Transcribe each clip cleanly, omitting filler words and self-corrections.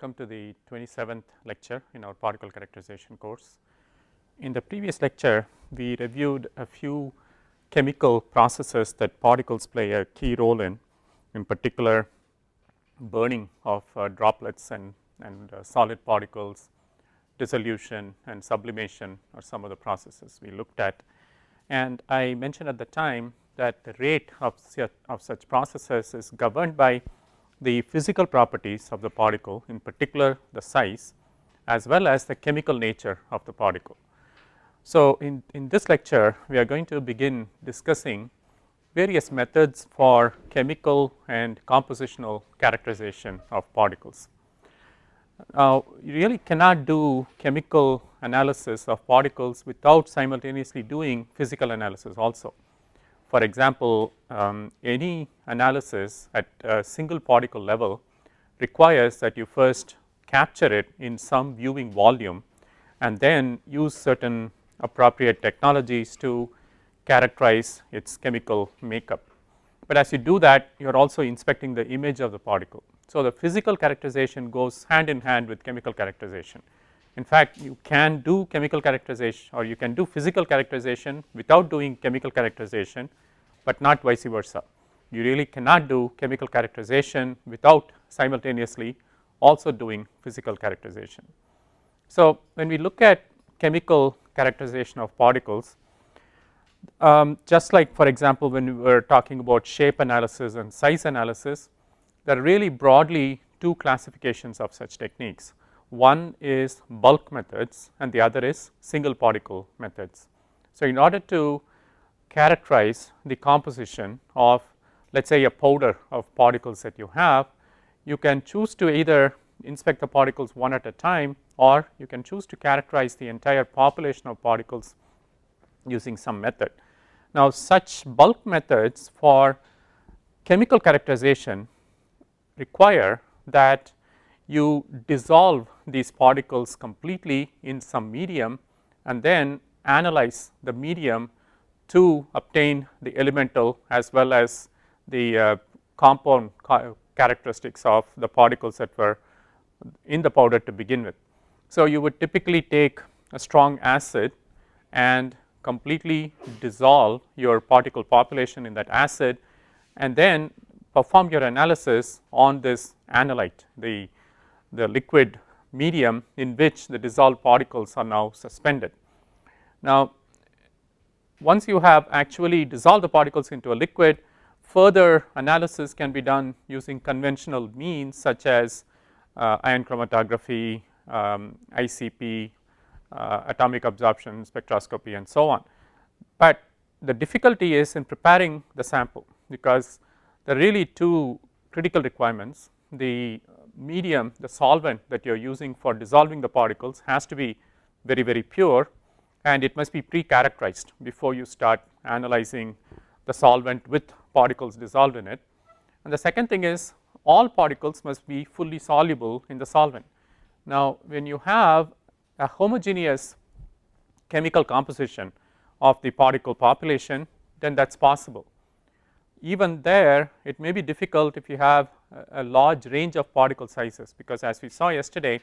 welcome to the 27th lecture in our particle characterization course. In the previous lecture, we reviewed a few chemical processes that particles play a key role in particular burning of droplets and solid particles, dissolution and sublimation are some of the processes we looked at. And I mentioned at the time that the rate of such processes is governed by the physical properties of the particle, in particular the size as well as the chemical nature of the particle. So, in this lecture we are going to begin discussing various methods for chemical and compositional characterization of particles. Now, you really cannot do chemical analysis of particles without simultaneously doing physical analysis also. For example, any analysis at a single particle level requires that you first capture it in some viewing volume and then use certain appropriate technologies to characterize its chemical makeup. But as you do that, you are also inspecting the image of the particle. So, the physical characterization goes hand in hand with chemical characterization. In fact, you can do chemical characterization or you can do physical characterization without doing chemical characterization, but not vice versa. You really cannot do chemical characterization without simultaneously also doing physical characterization. So, when we look at chemical characterization of particles, just like for example, when we were talking about shape analysis and size analysis, there are really broadly two classifications of such techniques. One is bulk methods and the other is single particle methods. So, in order to characterize the composition of, let us say, a powder of particles that you have, you can choose to either inspect the particles one at a time or you can choose to characterize the entire population of particles using some method. Now, such bulk methods for chemical characterization require that you dissolve these particles completely in some medium and then analyze the medium to obtain the elemental as well as the compound characteristics of the particles that were in the powder to begin with. So, you would typically take a strong acid and completely dissolve your particle population in that acid and then perform your analysis on this analyte, the liquid medium in which the dissolved particles are now suspended. Now, once you have actually dissolved the particles into a liquid, further analysis can be done using conventional means such as ion chromatography, ICP, atomic absorption, spectroscopy and so on. But the difficulty is in preparing the sample, because there are really two critical requirements. The medium, the solvent that you are using for dissolving the particles has to be very, very pure and it must be pre-characterized before you start analyzing the solvent with particles dissolved in it. And the second thing is all particles must be fully soluble in the solvent. Now, when you have a homogeneous chemical composition of the particle population, then that is possible. Even there it may be difficult if you have a large range of particle sizes, because as we saw yesterday,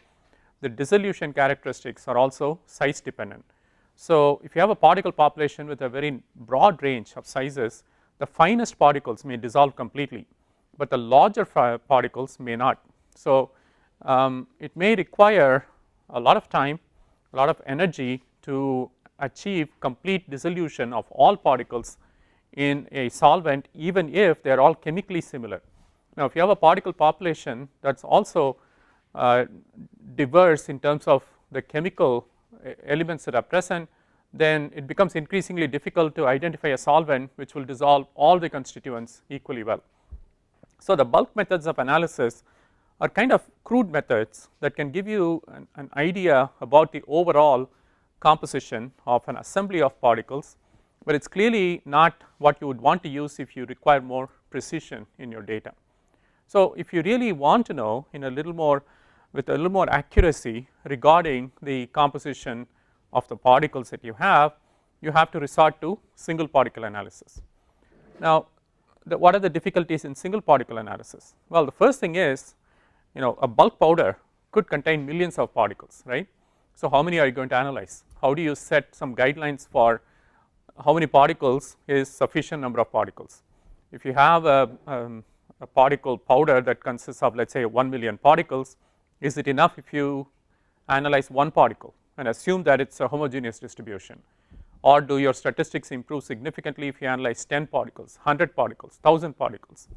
the dissolution characteristics are also size dependent. So, if you have a particle population with a very broad range of sizes, the finest particles may dissolve completely, but the larger particles may not. So, it may require a lot of time, a lot of energy to achieve complete dissolution of all particles in a solvent, even if they are all chemically similar. Now, if you have a particle population that is also diverse in terms of the chemical elements that are present, then it becomes increasingly difficult to identify a solvent which will dissolve all the constituents equally well. So, the bulk methods of analysis are kind of crude methods that can give you an idea about the overall composition of an assembly of particles, but it is clearly not what you would want to use if you require more precision in your data. So, if you really want to know in a little more with a little more accuracy regarding the composition of the particles that you have to resort to single particle analysis. Now, what are the difficulties in single particle analysis? Well, the first thing is, a bulk powder could contain millions of particles, right. So how many are you going to analyze? How do you set some guidelines for how many particles is sufficient number of particles? If you have a particle powder that consists of, let us say, 1,000,000 particles, is it enough if you analyze one particle and assume that it is a homogeneous distribution, or do your statistics improve significantly if you analyze 10 particles, 100 particles, 1000 particles?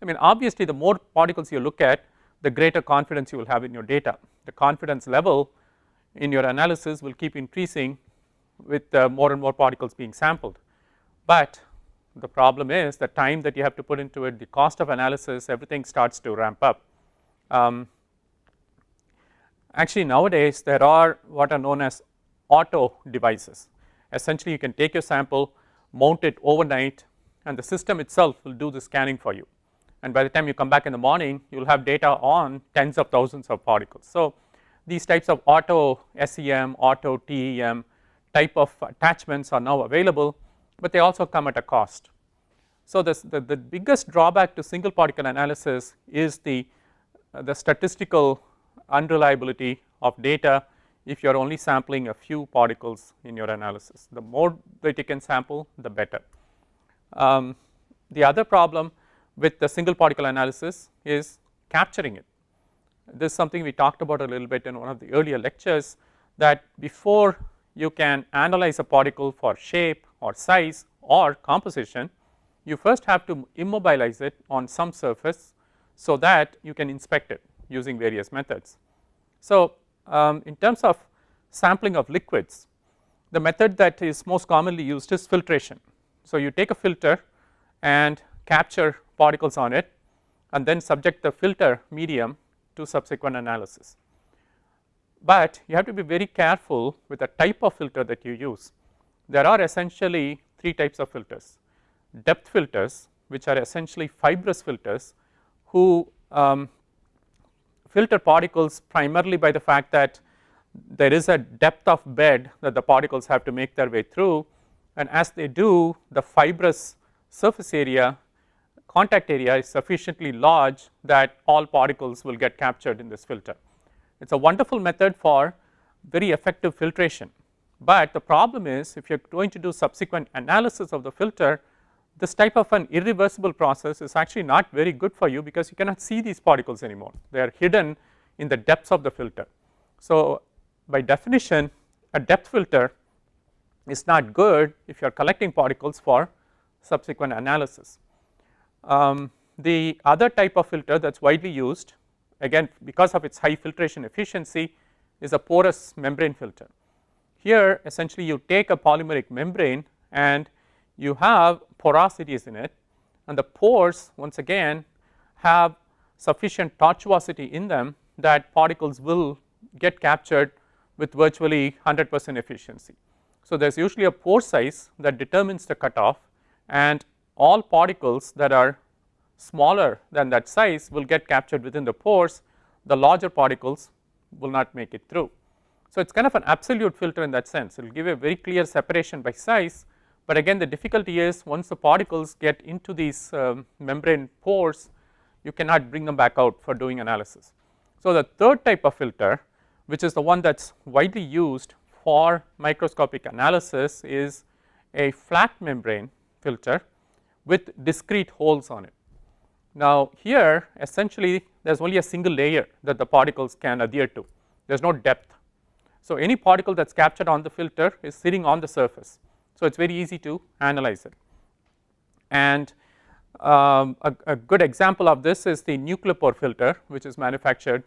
I mean, obviously the more particles you look at, the greater confidence you will have in your data. The confidence level in your analysis will keep increasing with more and more particles being sampled, but the problem is the time that you have to put into it, the cost of analysis, everything starts to ramp up. Actually nowadays there are what are known as auto devices. Essentially you can take your sample, mount it overnight, and the system itself will do the scanning for you, and by the time you come back in the morning you will have data on tens of thousands of particles. So these types of auto SEM, auto TEM type of attachments are now available, but they also come at a cost. So the biggest drawback to single particle analysis is the statistical unreliability of data if you are only sampling a few particles in your analysis. The more that you can sample, the better. The other problem with the single particle analysis is capturing it. This is something we talked about a little bit in one of the earlier lectures, that before you can analyze a particle for shape or size or composition, you first have to immobilize it on some surface so that you can inspect it using various methods. So in terms of sampling of liquids, the method that is most commonly used is filtration. So you take a filter and capture particles on it and then subject the filter medium to subsequent analysis. But you have to be very careful with the type of filter that you use. There are essentially three types of filters: depth filters, which are essentially fibrous filters who filter particles primarily by the fact that there is a depth of bed that the particles have to make their way through, and as they do, the fibrous surface area, contact area is sufficiently large that all particles will get captured in this filter. It is a wonderful method for very effective filtration, but the problem is if you are going to do subsequent analysis of the filter, this type of an irreversible process is actually not very good for you because you cannot see these particles anymore. They are hidden in the depths of the filter. So by definition, a depth filter is not good if you are collecting particles for subsequent analysis. The other type of filter that is widely used, again because of its high filtration efficiency, is a porous membrane filter. Here essentially you take a polymeric membrane and you have porosities in it, and the pores once again have sufficient tortuosity in them that particles will get captured with virtually 100% efficiency. So there is usually a pore size that determines the cutoff, and all particles that are smaller than that size will get captured within the pores. The larger particles will not make it through. So it is kind of an absolute filter in that sense. It will give a very clear separation by size, but again the difficulty is once the particles get into these membrane pores, you cannot bring them back out for doing analysis. So the third type of filter, which is the one that is widely used for microscopic analysis, is a flat membrane filter with discrete holes on it. Now here essentially there is only a single layer that the particles can adhere to, there is no depth. So any particle that is captured on the filter is sitting on the surface, so it is very easy to analyze it. And a good example of this is the nuclear pore filter, which is manufactured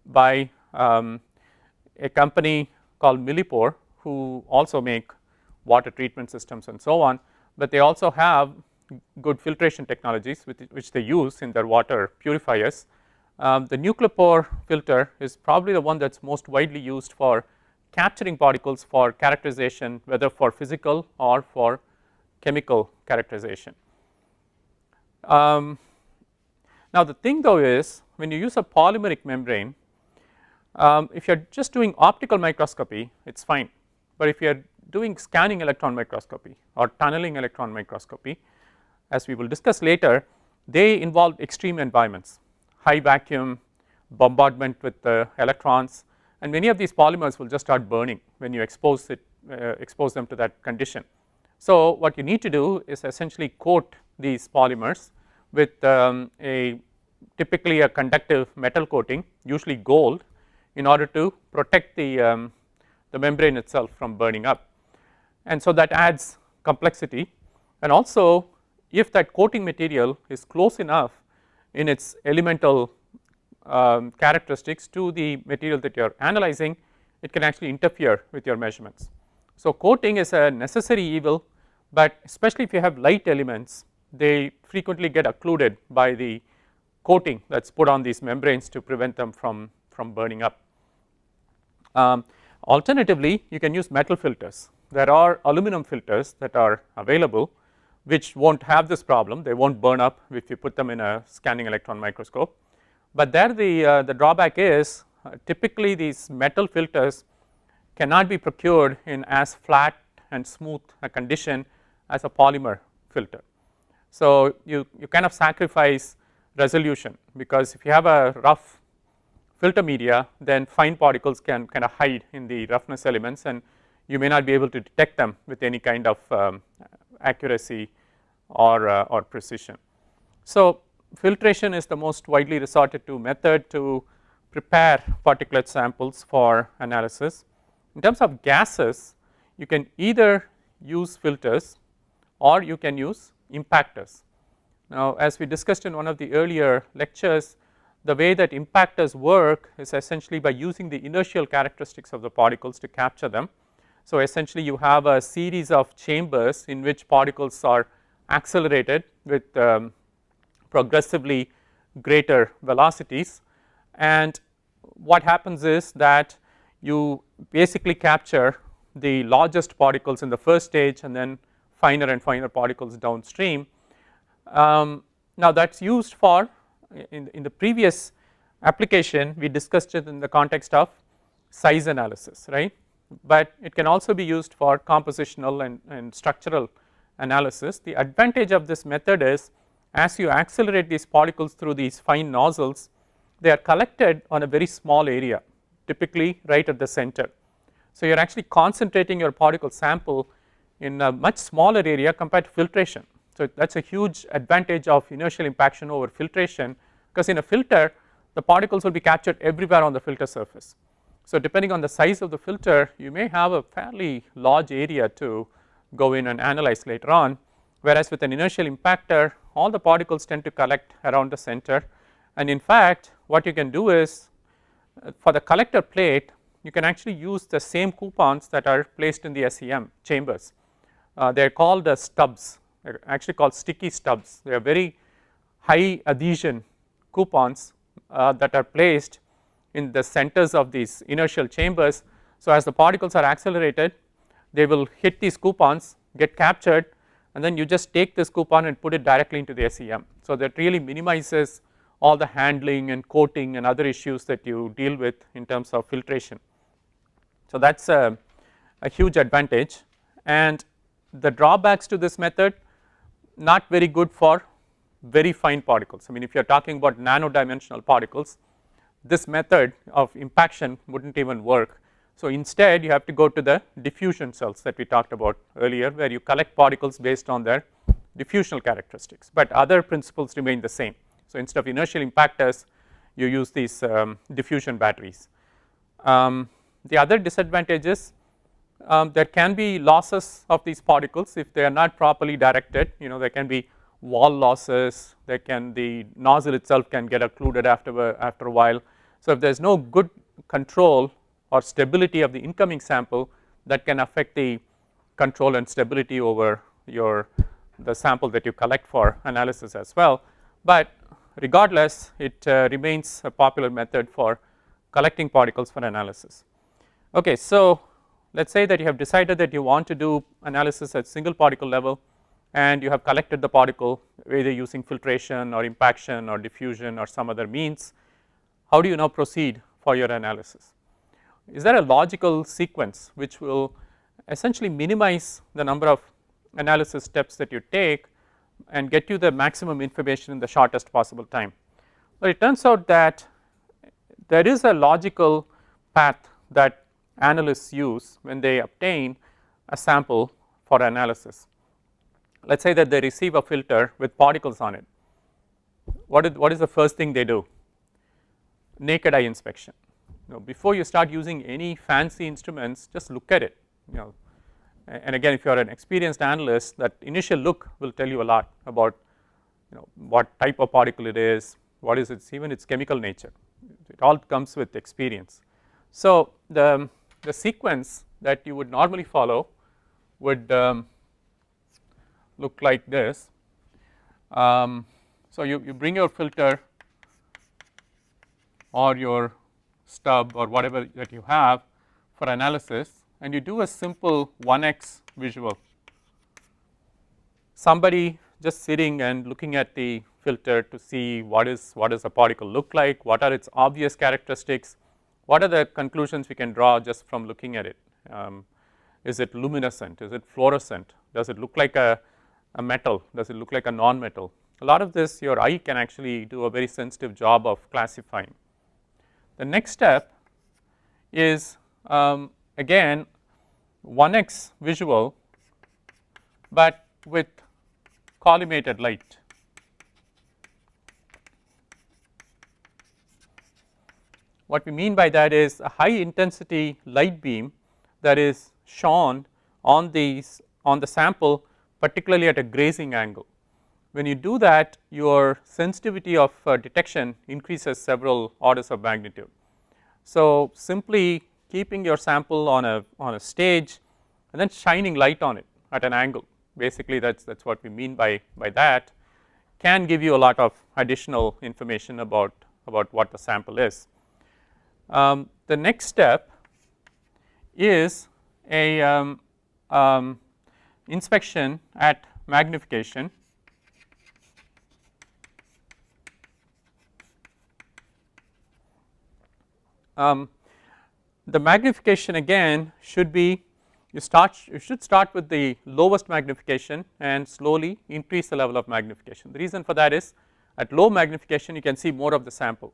by a company called Millipore, who also make water treatment systems and so on, but they also have good filtration technologies which they use in their water purifiers. The nuclear pore filter is probably the one that is most widely used for capturing particles for characterization, whether for physical or for chemical characterization. Now the thing though is, when you use a polymeric membrane, if you are just doing optical microscopy, it is fine, but if you are doing scanning electron microscopy or tunneling electron microscopy, as we will discuss later, they involve extreme environments, high vacuum, bombardment with the electrons, and many of these polymers will just start burning when you expose them to that condition. So what you need to do is essentially coat these polymers with typically a conductive metal coating, usually gold, in order to protect the membrane itself from burning up. And so that adds complexity, and also if that coating material is close enough in its elemental characteristics to the material that you are analyzing, it can actually interfere with your measurements. So coating is a necessary evil, but especially if you have light elements, they frequently get occluded by the coating that is put on these membranes to prevent them from burning up. Alternatively, you can use metal filters. There are aluminum filters that are available which will not have this problem, they will not burn up if you put them in a scanning electron microscope. But there the drawback is typically these metal filters cannot be procured in as flat and smooth a condition as a polymer filter. So you kind of sacrifice resolution, because if you have a rough filter media, then fine particles can kind of hide in the roughness elements, and you may not be able to detect them with any kind of accuracy or precision. So filtration is the most widely resorted to method to prepare particulate samples for analysis. In terms of gases, you can either use filters or you can use impactors. Now, as we discussed in one of the earlier lectures, the way that impactors work is essentially by using the inertial characteristics of the particles to capture them. So essentially you have a series of chambers in which particles are accelerated with progressively greater velocities, and what happens is that you basically capture the largest particles in the first stage and then finer and finer particles downstream. Now that is used for, in the previous application we discussed it in the context of size analysis, right, but it can also be used for compositional and structural analysis. The advantage of this method is, as you accelerate these particles through these fine nozzles, they are collected on a very small area, typically right at the center. So you are actually concentrating your particle sample in a much smaller area compared to filtration. So that is a huge advantage of inertial impaction over filtration, because in a filter the particles will be captured everywhere on the filter surface. So depending on the size of the filter, you may have a fairly large area to go in and analyze later on, whereas with an inertial impactor all the particles tend to collect around the center, and in fact what you can do is, for the collector plate you can actually use the same coupons that are placed in the SEM chambers. They are called the stubs, they are actually called sticky stubs. They are very high adhesion coupons that are placed in the centers of these inertial chambers. So as the particles are accelerated, they will hit these coupons, get captured, and then you just take this coupon and put it directly into the SEM. So that really minimizes all the handling and coating and other issues that you deal with in terms of filtration. So that is a huge advantage, and the drawbacks to this method, not very good for very fine particles. I mean, if you are talking about nano dimensional particles, this method of impaction would not even work. So instead you have to go to the diffusion cells that we talked about earlier, where you collect particles based on their diffusional characteristics, but other principles remain the same. So instead of inertial impactors you use these diffusion batteries. The other disadvantages, there can be losses of these particles if they are not properly directed. You know, there can be wall losses, the nozzle itself can get occluded after a while. So if there is no good control or stability of the incoming sample, that can affect the control and stability over the sample that you collect for analysis as well. But regardless, it remains a popular method for collecting particles for analysis. Okay, so let us say that you have decided that you want to do analysis at single particle level, and you have collected the particle either using filtration or impaction or diffusion or some other means. How do you now proceed for your analysis? Is there a logical sequence which will essentially minimize the number of analysis steps that you take and get you the maximum information in the shortest possible time? Well, it turns out that there is a logical path that analysts use when they obtain a sample for analysis. Let us say that they receive a filter with particles on it. What is the first thing they do? Naked eye inspection. Before you start using any fancy instruments, just look at it. And again, if you are an experienced analyst, that initial look will tell you a lot about what type of particle it is, what is even its chemical nature. It all comes with experience. So the sequence that you would normally follow would look like this. So you bring your filter or your stub or whatever that you have for analysis, and you do a simple 1x visual. Somebody just sitting and looking at the filter to see what does a particle look like, what are its obvious characteristics, what are the conclusions we can draw just from looking at it. Is it luminescent, is it fluorescent, does it look like a metal, does it look like a non-metal. A lot of this your eye can actually do a very sensitive job of classifying. The next step is again 1x visual, but with collimated light. What we mean by that is a high intensity light beam that is shone on the sample, particularly at a grazing angle. When you do that, your sensitivity of detection increases several orders of magnitude. So simply keeping your sample on a stage and then shining light on it at an angle, basically that's what we mean by that, can give you a lot of additional information about what the sample is. The next step is a inspection at magnification. The magnification again should be, you should start with the lowest magnification and slowly increase the level of magnification. The reason for that is at low magnification you can see more of the sample.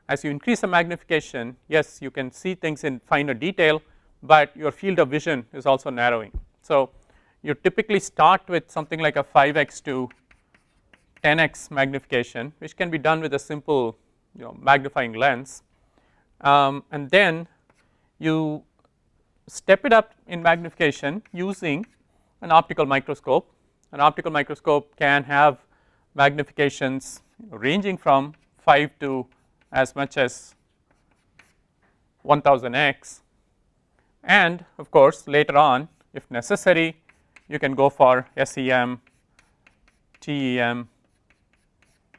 As you increase the magnification, yes, you can see things in finer detail, but your field of vision is also narrowing. So you typically start with something like a 5x to 10x magnification, which can be done with a simple magnifying lens, and then you step it up in magnification using an optical microscope. An optical microscope can have magnifications ranging from 5 to as much as 1000x, and of course later on if necessary you can go for SEM, TEM,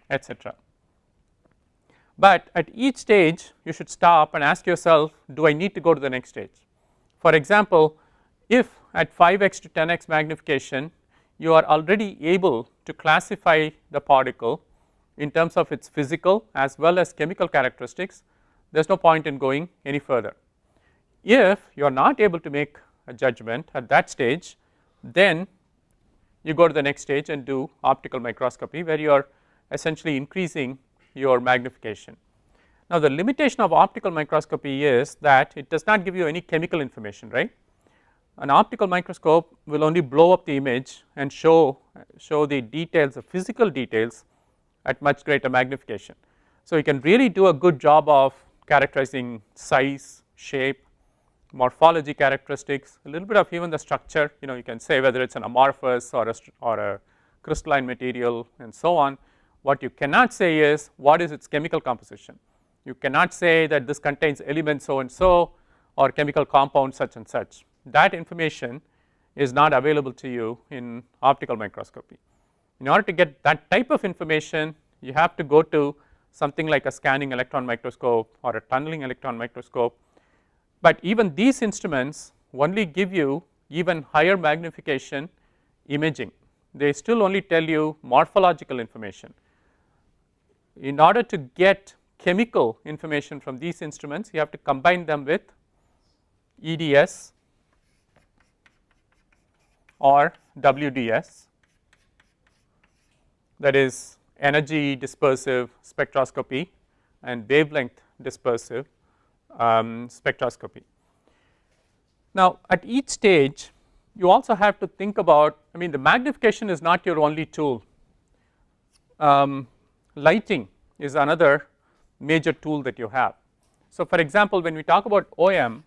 etc. But at each stage you should stop and ask yourself, do I need to go to the next stage? For example, if at 5x to 10x magnification you are already able to classify the particle in terms of its physical as well as chemical characteristics, there is no point in going any further. If you are not able to make a judgment at that stage, then you go to the next stage and do optical microscopy, where you are essentially increasing your magnification. Now the limitation of optical microscopy is that it does not give you any chemical information, right. An optical microscope will only blow up the image and show the details, the physical details at much greater magnification. So you can really do a good job of characterizing size, shape, morphology characteristics, a little bit of even the structure. You can say whether it's an amorphous or a crystalline material and so on. What you cannot say is what is its chemical composition. You cannot say that this contains element so and so or chemical compound such and such. That information is not available to you in optical microscopy. In order to get that type of information, you have to go to something like a scanning electron microscope or a tunneling electron microscope. But even these instruments only give you even higher magnification imaging. They still only tell you morphological information. In order to get chemical information from these instruments, you have to combine them with EDS or WDS, that is energy dispersive spectroscopy and wavelength dispersive spectroscopy. Now, at each stage you also have to think about, I mean, the magnification is not your only tool. Lighting is another major tool that you have. So, for example, when we talk about OM,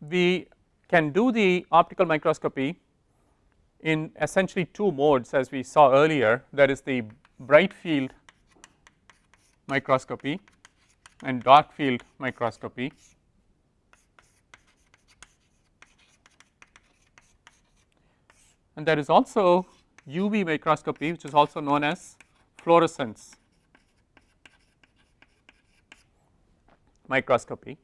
we can do the optical microscopy in essentially two modes, as we saw earlier, that is the bright field microscopy and dark field microscopy. And there is also UV microscopy, which is also known as fluorescence microscopy.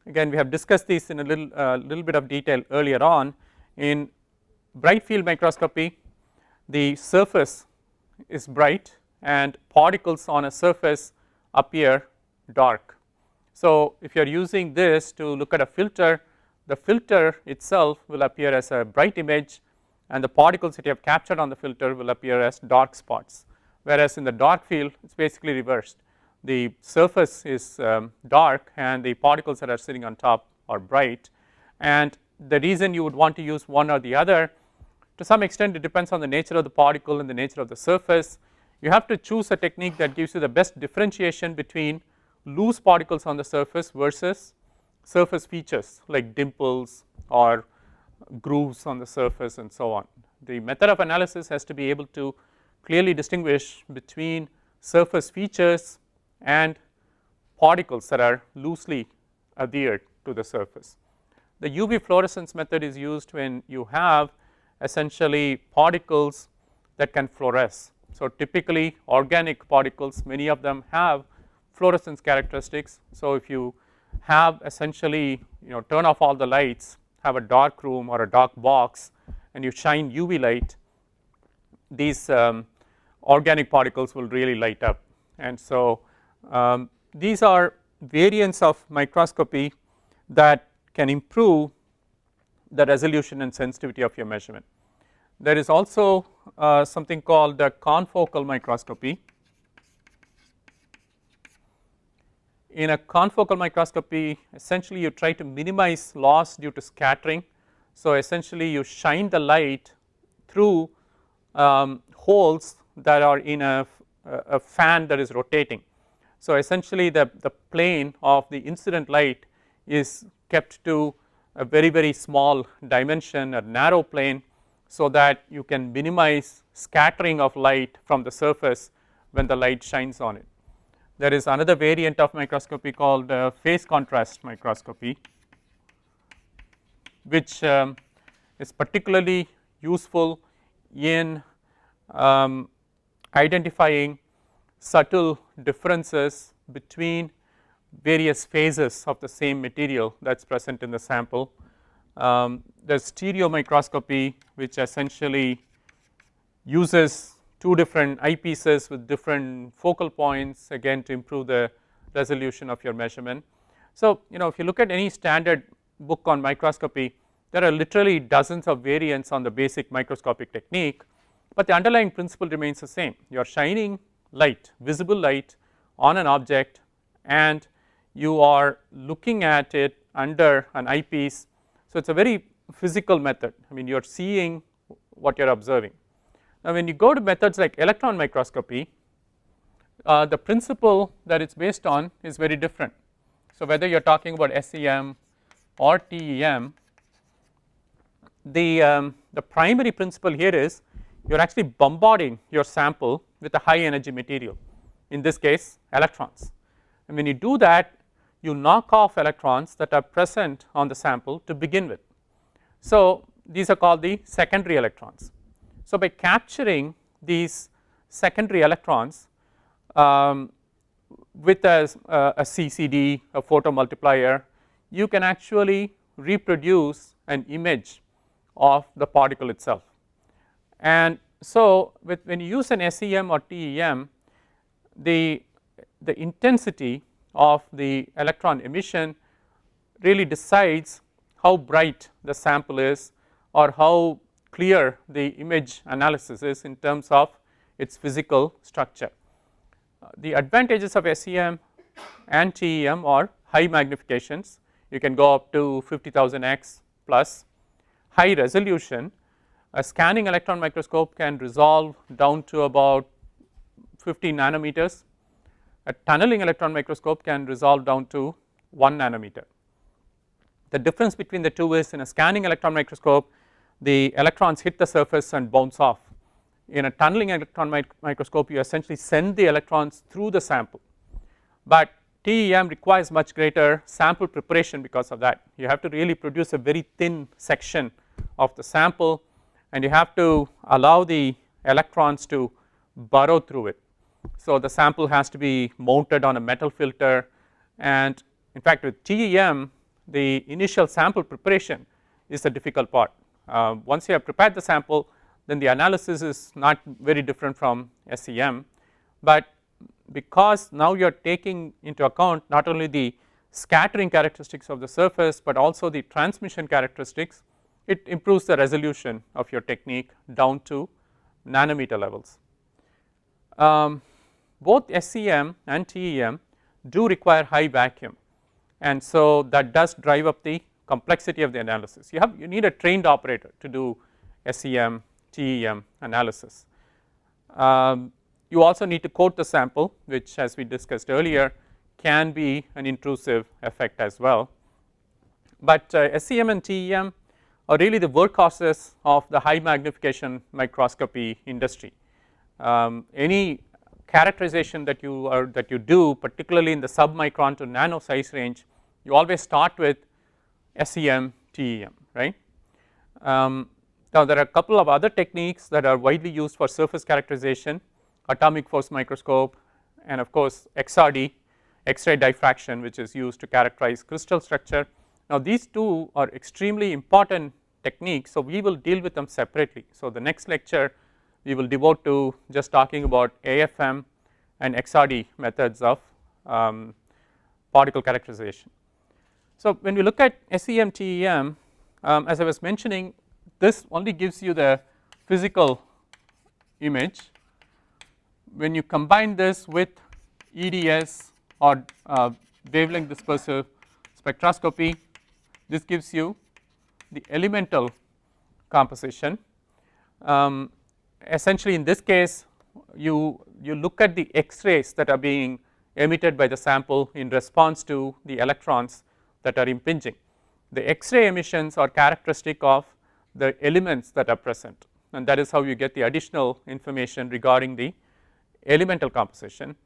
Again, we have discussed these in a little bit of detail earlier on. In bright field microscopy, the surface is bright and particles on a surface appear dark. So, if you are using this to look at a filter, the filter itself will appear as a bright image and the particles that you have captured on the filter will appear as dark spots, whereas in the dark field it is basically reversed. The surface is dark and the particles that are sitting on top are bright, and the reason you would want to use one or the other, to some extent it depends on the nature of the particle and the nature of the surface. You have to choose a technique that gives you the best differentiation between loose particles on the surface versus surface features like dimples or grooves on the surface and so on. The method of analysis has to be able to clearly distinguish between surface features and particles that are loosely adhered to the surface. The UV fluorescence method is used when you have essentially particles that can fluoresce. So, typically organic particles, many of them have fluorescence characteristics. So, if you have essentially turn off all the lights, have a dark room or a dark box and you shine UV light, these organic particles will really light up. And so, these are variants of microscopy that can improve the resolution and sensitivity of your measurement. There is also something called the confocal microscopy. In a confocal microscopy, essentially you try to minimize loss due to scattering. So, essentially you shine the light through holes that are in a fan that is rotating. So, essentially the plane of the incident light is kept to a very small dimension, a narrow plane, so that you can minimize scattering of light from the surface when the light shines on it. There is another variant of microscopy called phase contrast microscopy, which is particularly useful in identifying subtle differences between various phases of the same material that is present in the sample. There is stereo microscopy, which essentially uses two different eyepieces with different focal points, again to improve the resolution of your measurement. So, if you look at any standard book on microscopy, there are literally dozens of variants on the basic microscopic technique, but the underlying principle remains the same. You are shining light, visible light on an object, and you are looking at it under an eyepiece. So, it is a very physical method. I mean, you are seeing what you are observing. Now, when you go to methods like electron microscopy, the principle that it is based on is very different. So, whether you are talking about SEM or TEM, the primary principle here is you are actually bombarding your sample with a high energy material, in this case electrons, and when you do that, you knock off electrons that are present on the sample to begin with. So, these are called the secondary electrons. So, by capturing these secondary electrons with a CCD, a photomultiplier, you can actually reproduce an image of the particle itself. And so, when you use an SEM or TEM, the intensity of the electron emission really decides how bright the sample is or how clear the image analysis is in terms of its physical structure. The advantages of SEM and TEM are high magnifications. You can go up to 50,000x plus, high resolution. A scanning electron microscope can resolve down to about 50 nanometers. A tunneling electron microscope can resolve down to 1 nanometer. The difference between the two is in a scanning electron microscope the electrons hit the surface and bounce off. In a tunneling electron microscope you essentially send the electrons through the sample, but TEM requires much greater sample preparation because of that. You have to really produce a very thin section of the sample and you have to allow the electrons to burrow through it. So the sample has to be mounted on a metal filter, and in fact with TEM the initial sample preparation is the difficult part. Once you have prepared the sample, then the analysis is not very different from SEM, but because now you are taking into account not only the scattering characteristics of the surface but also the transmission characteristics, it improves the resolution of your technique down to nanometer levels. Both SEM and TEM do require high vacuum, and so that does drive up the complexity of the analysis. You need a trained operator to do SEM, TEM analysis. You also need to coat the sample, which as we discussed earlier can be an intrusive effect as well. But SEM and TEM are really the workhorses of the high magnification microscopy industry. Any characterization that you do, particularly in the submicron to nano size range, you always start with SEM, TEM, right. Now there are a couple of other techniques that are widely used for surface characterization: atomic force microscope, and of course XRD, X-ray diffraction, which is used to characterize crystal structure. Now these two are extremely important techniques, so we will deal with them separately. So the next lecture we will devote to just talking about AFM and XRD methods of particle characterization. So when we look at SEM, TEM, as I was mentioning, this only gives you the physical image. When you combine this with EDS or wavelength dispersive spectroscopy, this gives you the elemental composition. Essentially in this case you look at the X-rays that are being emitted by the sample in response to the electrons that are impinging. The X-ray emissions are characteristic of the elements that are present, and that is how you get the additional information regarding the elemental composition,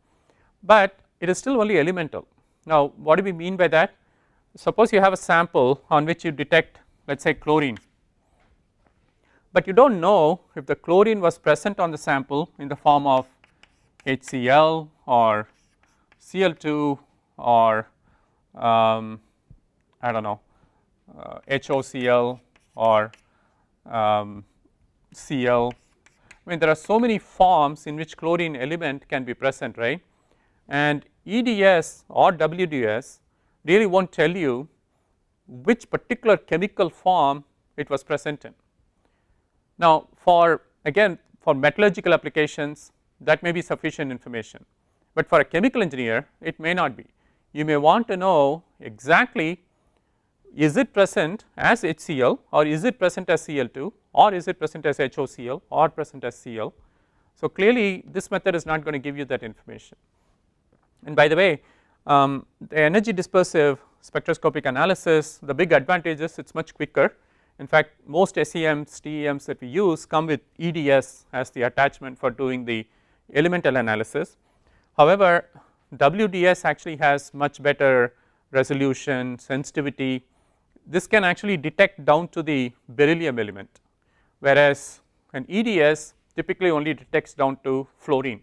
but it is still only elemental. Now what do we mean by that? Suppose you have a sample on which you detect, let us say, chlorine, but you do not know if the chlorine was present on the sample in the form of HCl or Cl2 or I do not know, HOCl or Cl. I mean there are so many forms in which chlorine element can be present, right, and EDS or WDS really will not tell you which particular chemical form it was present in. Now for metallurgical applications that may be sufficient information, but for a chemical engineer it may not be. You may want to know exactly, is it present as HCl or is it present as Cl2 or is it present as HOCl or present as Cl. So clearly this method is not going to give you that information. And by the way, the energy dispersive spectroscopic analysis, the big advantage is it is much quicker. In fact most SEMs, TEMs that we use come with EDS as the attachment for doing the elemental analysis. However, WDS actually has much better resolution, sensitivity. This can actually detect down to the beryllium element, whereas an EDS typically only detects down to fluorine.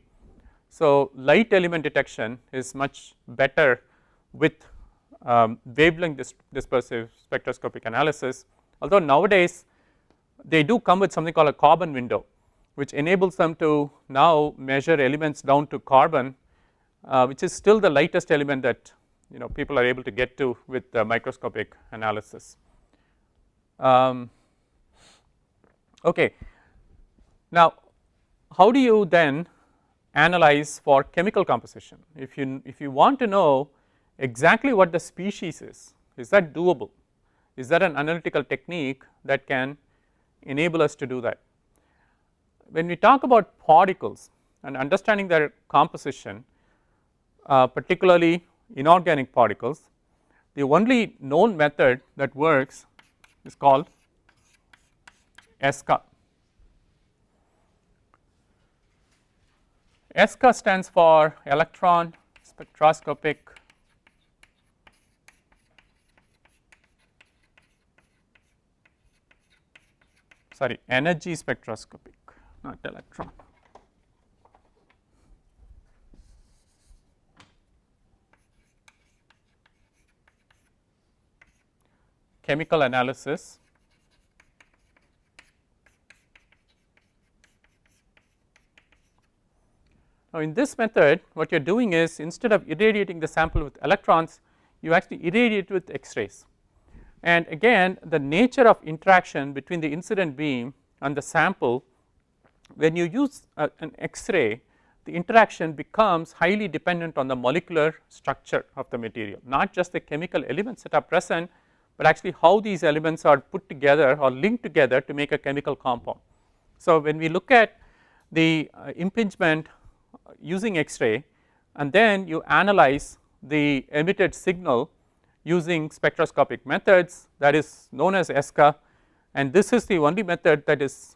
So light element detection is much better with wavelength dispersive spectroscopic analysis, although nowadays they do come with something called a carbon window, which enables them to now measure elements down to carbon, which is still the lightest element that people are able to get to with microscopic analysis. Okay, now how do you then analyze for chemical composition. If you want to know exactly what the species is that doable? Is that an analytical technique that can enable us to do that? When we talk about particles and understanding their composition, particularly inorganic particles, the only known method that works is called ESCA. ESCA stands for electron spectroscopic energy spectroscopic, not electron. Chemical analysis now in this method what you are doing is instead of irradiating the sample with electrons you actually irradiate with X-rays, and again the nature of interaction between the incident beam and the sample, when you use an X-ray the interaction becomes highly dependent on the molecular structure of the material, not just the chemical elements that are present, but actually how these elements are put together or linked together to make a chemical compound. So when we look at the impingement using X-ray and then you analyze the emitted signal using spectroscopic methods, that is known as ESCA, and this is the only method that is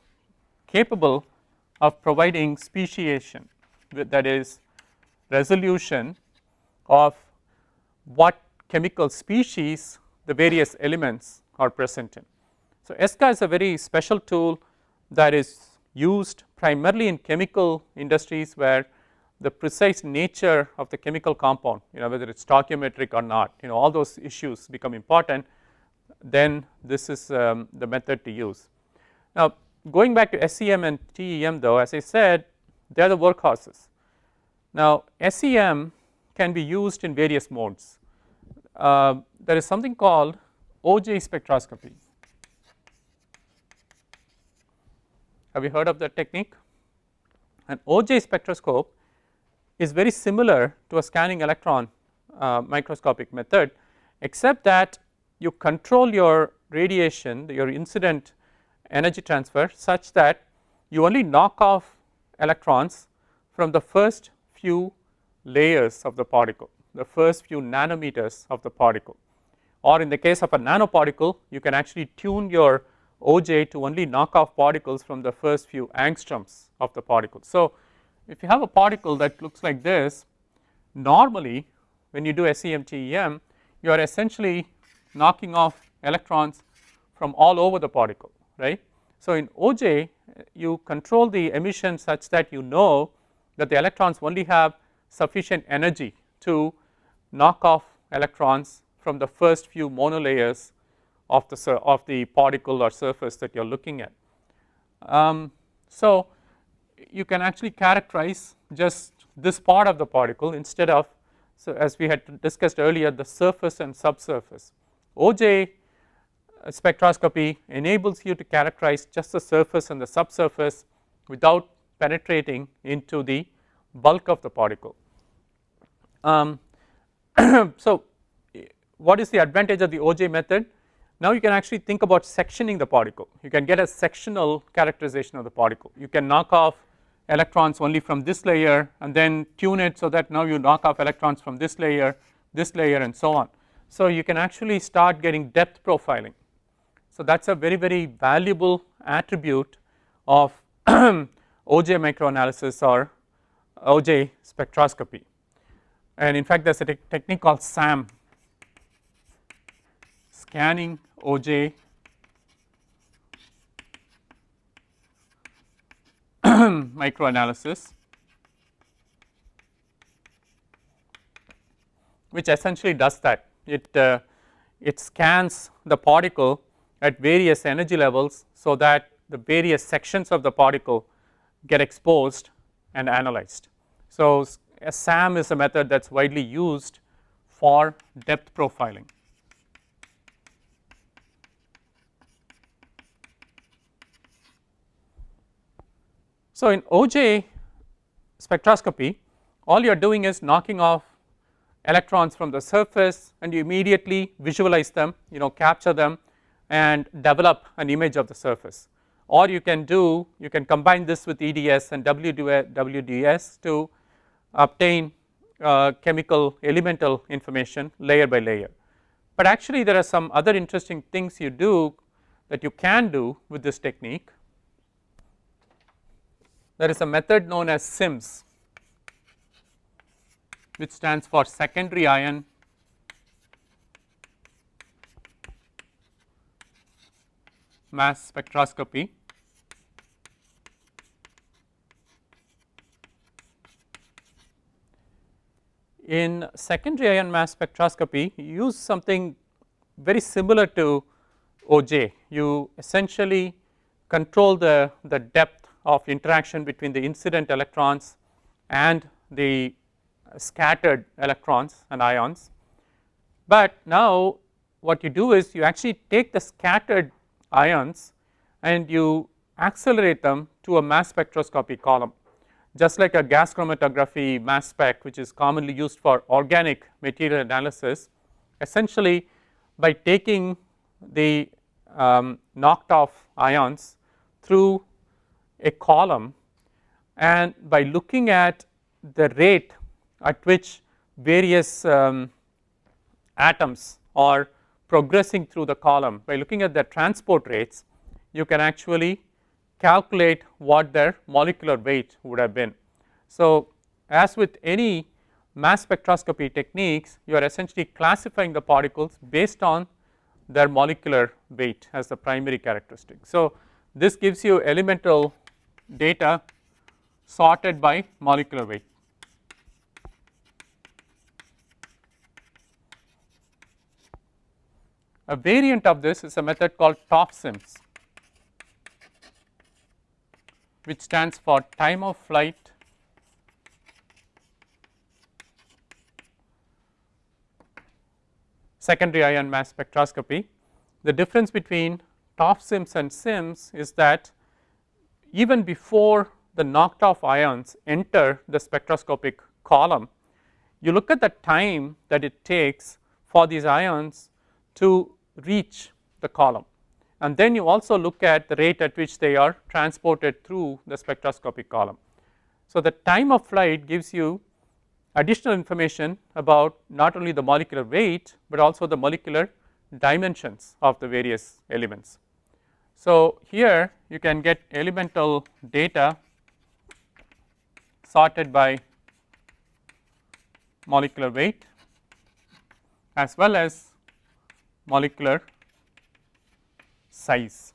capable of providing speciation, that is resolution of what chemical species the various elements are present in. So ESCA is a very special tool that is used primarily in chemical industries where the precise nature of the chemical compound, whether it is stoichiometric or not, all those issues become important, then this is the method to use. Now going back to SEM and TEM though, as I said, they are the workhorses. Now SEM can be used in various modes. There is something called OJ spectroscopy. Have you heard of that technique? An OJ spectroscope is very similar to a scanning electron microscopic method, except that you control your radiation, your incident energy transfer, such that you only knock off electrons from the first few layers of the particle, the first few nanometers of the particle, or in the case of a nanoparticle you can actually tune your OJ to only knock off particles from the first few angstroms of the particle. So if you have a particle that looks like this, normally when you do SEM TEM you are essentially knocking off electrons from all over the particle, right. So in OJ you control the emission such that you know that the electrons only have sufficient energy to knock off electrons from the first few monolayers of the particle or surface that you are looking at. So you can actually characterize just this part of the particle instead of, so as we had discussed earlier, the surface and subsurface. OJ spectroscopy enables you to characterize just the surface and the subsurface without penetrating into the bulk of the particle. So what is the advantage of the OJ method? Now you can actually think about sectioning the particle. You can get a sectional characterization of the particle. You can knock off electrons only from this layer and then tune it so that now you knock off electrons from this layer and so on. So you can actually start getting depth profiling. So that is a very, very valuable attribute of OJ microanalysis or OJ spectroscopy. And in fact there is a technique called SAM, scanning OJ microanalysis, which essentially does that. It scans the particle at various energy levels so that the various sections of the particle get exposed and analyzed. So SAM is a method that is widely used for depth profiling. So in OJ spectroscopy, all you are doing is knocking off electrons from the surface and you immediately visualize them, capture them and develop an image of the surface. Or you can combine this with EDS and WDS to obtain chemical elemental information layer by layer. But actually there are some other interesting things that you can do with this technique. There is a method known as SIMS, which stands for secondary ion mass spectroscopy. In secondary ion mass spectroscopy, you use something very similar to OJ. You essentially control the depth of interaction between the incident electrons and the scattered electrons and ions. But now what you do is you actually take the scattered ions and you accelerate them to a mass spectroscopy column, just like a gas chromatography mass spec, which is commonly used for organic material analysis. Essentially by taking the knocked off ions through a column and by looking at the rate at which various atoms are progressing through the column, by looking at the transport rates, you can actually calculate what their molecular weight would have been. So as with any mass spectroscopy techniques, you are essentially classifying the particles based on their molecular weight as the primary characteristic. So this gives you elemental data sorted by molecular weight. A variant of this is a method called TOF-SIMS, which stands for time of flight secondary ion mass spectroscopy. The difference between TOF-SIMS and SIMS is that even before the knocked off ions enter the spectroscopic column, you look at the time that it takes for these ions to reach the column, and then you also look at the rate at which they are transported through the spectroscopic column. So the time of flight gives you additional information about not only the molecular weight but also the molecular dimensions of the various elements. So here you can get elemental data sorted by molecular weight as well as molecular size.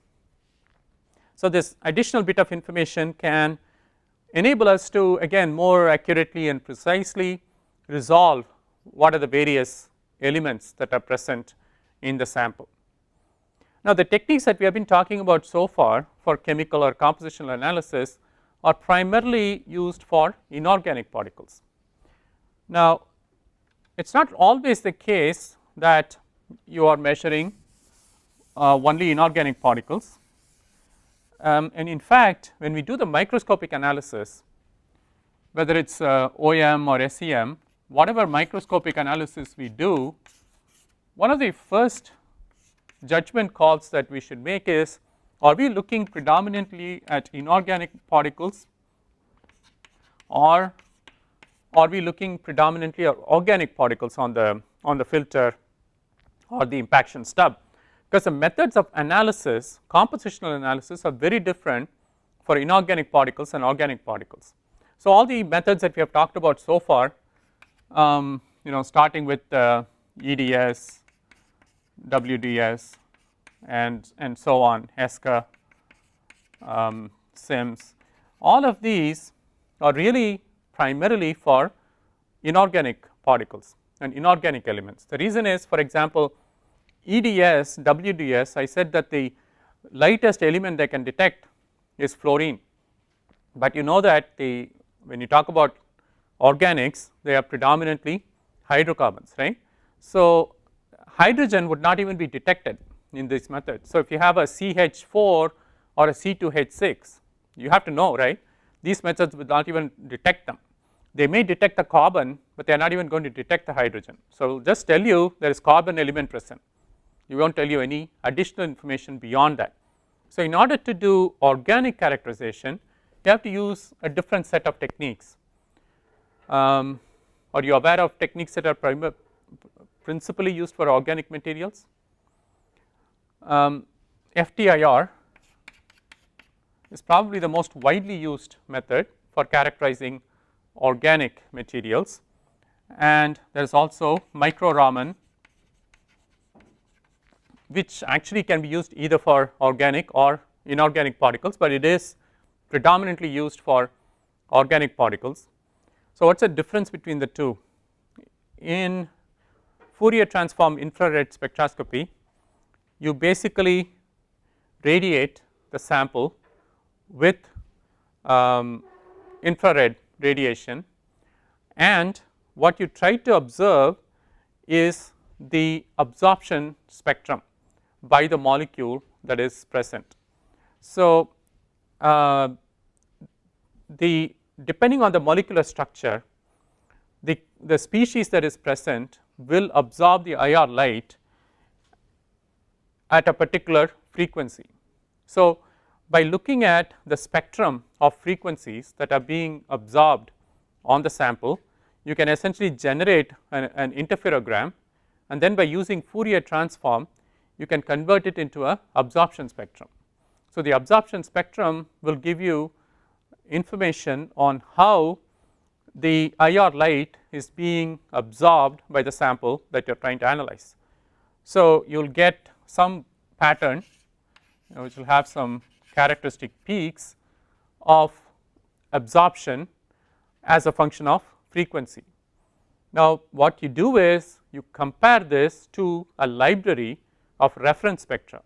So this additional bit of information can enable us to again more accurately and precisely resolve what are the various elements that are present in the sample. Now the techniques that we have been talking about so far for chemical or compositional analysis are primarily used for inorganic particles. Now it is not always the case that you are measuring only inorganic particles, and in fact when we do the microscopic analysis, whether it is OM or SEM, whatever microscopic analysis we do, one of the first judgment calls that we should make is, are we looking predominantly at inorganic particles or are we looking predominantly at organic particles on the filter or the impaction stub, because the methods of analysis, compositional analysis, are very different for inorganic particles and organic particles. So all the methods that we have talked about so far, starting with EDS, WDS and so on, ESCA, SIMS, all of these are really primarily for inorganic particles and inorganic elements. The reason is, for example, EDS, WDS, I said that the lightest element they can detect is fluorine, but you know that when you talk about organics, they are predominantly hydrocarbons, right. So hydrogen would not even be detected in this method. So if you have a CH4 or a C2H6, you have to know, right, these methods will not even detect them. They may detect the carbon, but they are not even going to detect the hydrogen. So, we'll just tell you there is carbon element present, you won't tell you any additional information beyond that. So, in order to do organic characterization, you have to use a different set of techniques. Are you aware of techniques that are principally used for organic materials? FTIR is probably the most widely used method for characterizing organic materials, and there is also micro Raman, which actually can be used either for organic or inorganic particles, but it is predominantly used for organic particles. So, what is the difference between the two? In Fourier transform infrared spectroscopy, you basically radiate the sample with infrared radiation, and what you try to observe is the absorption spectrum by the molecule that is present. So, depending on the molecular structure, the species that is present will absorb the IR light at a particular frequency. So, by looking at the spectrum of frequencies that are being absorbed on the sample, you can essentially generate an interferogram, and then by using Fourier transform you can convert it into a absorption spectrum. So, the absorption spectrum will give you information on how the IR light is being absorbed by the sample that you are trying to analyze. So, you will get some pattern which will have some characteristic peaks of absorption as a function of frequency. Now, what you do is you compare this to a library of reference spectra,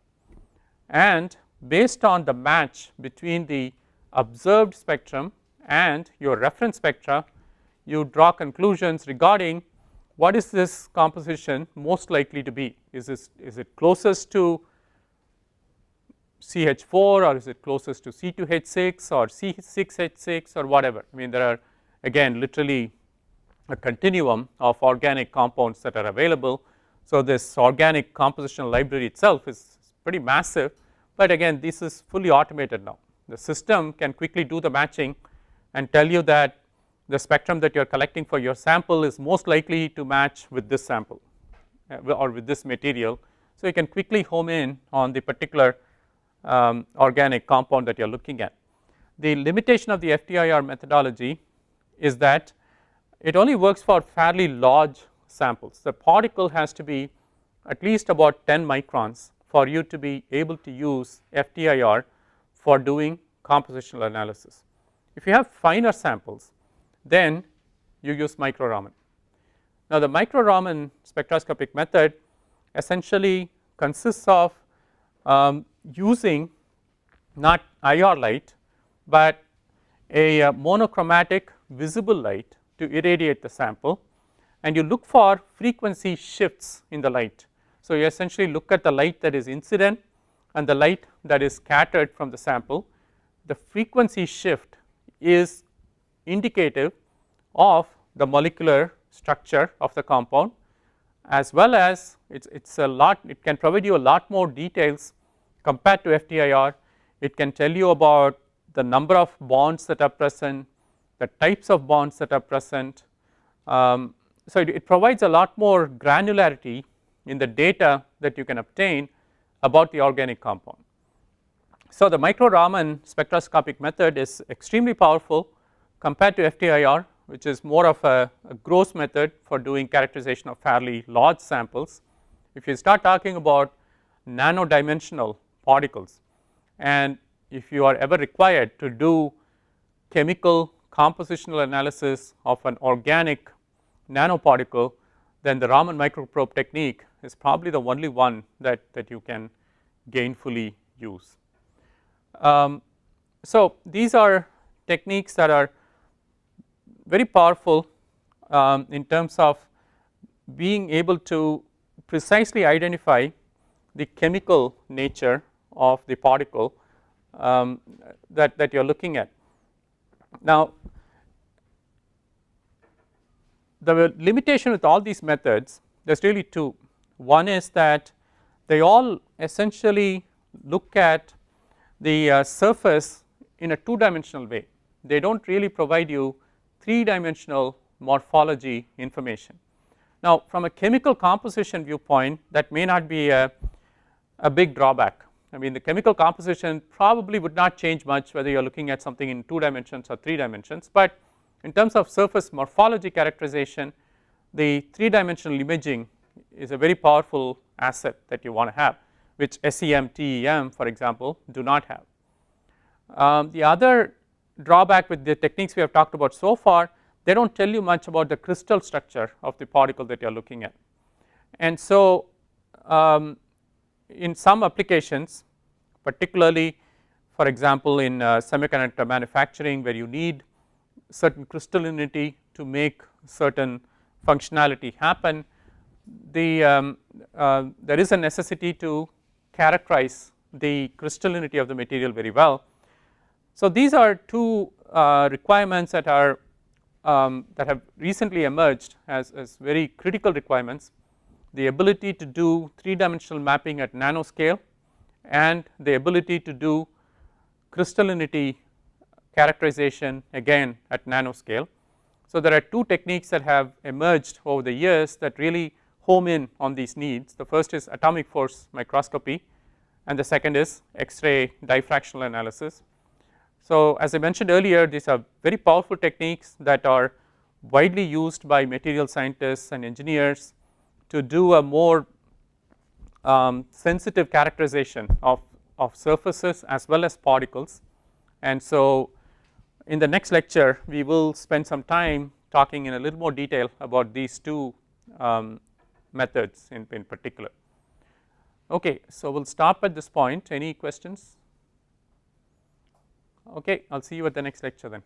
and based on the match between the observed spectrum and your reference spectra, you draw conclusions regarding what is this composition most likely to be. Is it closest to CH4, or is it closest to C2H6 or C6H6 or whatever. I mean, there are again literally a continuum of organic compounds that are available. So, this organic compositional library itself is pretty massive, but again this is fully automated now. The system can quickly do the matching and tell you that the spectrum that you are collecting for your sample is most likely to match with this sample or with this material. So, you can quickly home in on the particular organic compound that you are looking at. The limitation of the FTIR methodology is that it only works for fairly large samples. The particle has to be at least about 10 microns for you to be able to use FTIR for doing compositional analysis. If you have finer samples, then you use micro Raman. Now, the micro Raman spectroscopic method essentially consists of using not IR light, but a monochromatic visible light to irradiate the sample, and you look for frequency shifts in the light. So, you essentially look at the light that is incident and the light that is scattered from the sample. The frequency shift is indicative of the molecular structure of the compound, as well as it can provide you a lot more details compared to FTIR. It can tell you about the number of bonds that are present, the types of bonds that are present. So, it provides a lot more granularity in the data that you can obtain about the organic compound. So, the micro Raman spectroscopic method is extremely powerful compared to FTIR, which is more of a gross method for doing characterization of fairly large samples. If you start talking about nano dimensional particles, and if you are ever required to do chemical compositional analysis of an organic nanoparticle, then the Raman microprobe technique is probably the only one that you can gainfully use. So, these are techniques that are very powerful in terms of being able to precisely identify the chemical nature of the particle that you are looking at. Now, the limitation with all these methods, there is really two. One is that they all essentially look at the surface in a 2-dimensional way. They do not really provide you 3-dimensional morphology information. Now, from a chemical composition viewpoint, that may not be a big drawback. I mean, the chemical composition probably would not change much whether you are looking at something in 2 dimensions or 3 dimensions, but in terms of surface morphology characterization, the 3-dimensional imaging is a very powerful asset that you want to have, which SEM, TEM for example do not have. The other drawback with the techniques we have talked about so far, they do not tell you much about the crystal structure of the particle that you are looking at. And so in some applications, particularly for example in semiconductor manufacturing, where you need certain crystallinity to make certain functionality happen, there is a necessity to characterize the crystallinity of the material very well. So these are two requirements that are that have recently emerged as very critical requirements: the ability to do 3-dimensional mapping at nanoscale and the ability to do crystallinity characterization again at nanoscale. So there are two techniques that have emerged over the years that really home in on these needs. The first is atomic force microscopy and the second is X-ray diffractional analysis. So as I mentioned earlier, these are very powerful techniques that are widely used by material scientists and engineers to do a more sensitive characterization of surfaces as well as particles. And so in the next lecture we will spend some time talking in a little more detail about these two methods in particular. Okay, so we will stop at this point. Any questions? Okay, I will see you at the next lecture then.